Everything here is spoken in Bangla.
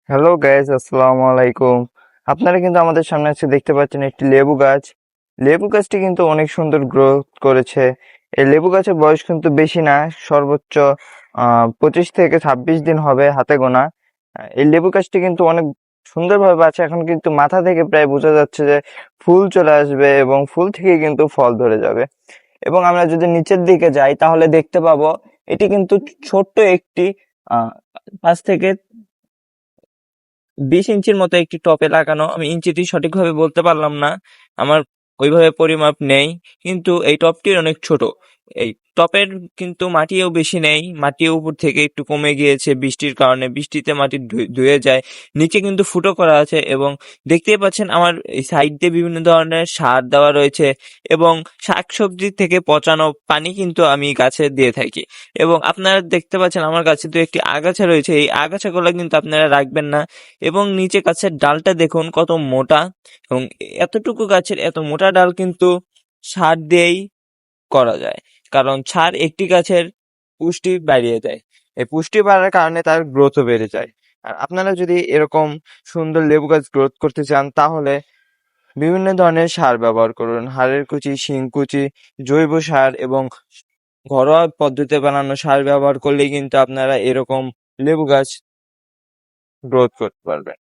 হ্যালো গাইস, আসসালামু আলাইকুম। আপনারা কিন্তু আমাদের সামনে আজকে দেখতে পাচ্ছেন একটি লেবু গাছ। লেবু গাছটি কিন্তু অনেক সুন্দর গ্রোথ করেছে। এই লেবু গাছের বয়স কিন্তু বেশি না, সর্বোচ্চ 25 থেকে 26 দিন হবে হাতে গোনা। এই লেবু গাছটি কিন্তু অনেক সুন্দরভাবে আছে। এখন কিন্তু মাথা থেকে প্রায় বোঝা যাচ্ছে যে ফুল চলে আসবে এবং ফুল থেকে কিন্তু ফল ধরে যাবে। এবং আমরা যদি নিচের দিকে যাই তাহলে দেখতে পাবো এটি কিন্তু ছোট্ট একটি 5 থেকে 20 ইঞ্চির মতো একটি টপে লাগানো। আমি ইঞ্চিটি সঠিকভাবে বলতে পারলাম না, আমার ওইভাবে পরিমাপ নেই, কিন্তু এই টপটির অনেক ছোট। এই টপের কিন্তু মাটিও বেশি নেই, মাটি উপর থেকে একটু কমে গিয়েছে বৃষ্টির কারণে, বৃষ্টিতে মাটি ধুয়ে যায়। নিচে কিন্তু ফুটো করা আছে এবং দেখতেই পাচ্ছেন আমার এই সাইড দিয়ে বিভিন্ন ধরনের সার দেওয়া রয়েছে এবং শাকসবজি থেকে পচানো পানি কিন্তু আমি গাছে দিয়ে থাকি। এবং আপনারা দেখতে পাচ্ছেন আমার গাছে তো একটি আগাছা রয়েছে, এই আগাছাগুলো কিন্তু আপনারা রাখবেন না। এবং নিচে গাছের ডালটা দেখুন কত মোটা, এবং এতটুকু গাছের এত মোটা ডাল কিন্তু সার দিয়েই করা যায়, কারণ সার একটি গাছের পুষ্টি বাড়িয়ে দেয়। এই পুষ্টি বাড়ার কারণে তার গ্রোথও বেড়ে যায়। আর আপনারা যদি এরকম সুন্দর লেবু গাছ গ্রোথ করতে চান তাহলে বিভিন্ন ধরনের সার ব্যবহার করুন। হাড়ের কুচি, শিংকুচি, জৈব সার এবং ঘরোয়া পদ্ধতিতে বানানো সার ব্যবহার করলেই কিন্তু আপনারা এরকম লেবু গাছ গ্রোথ করতে পারবেন।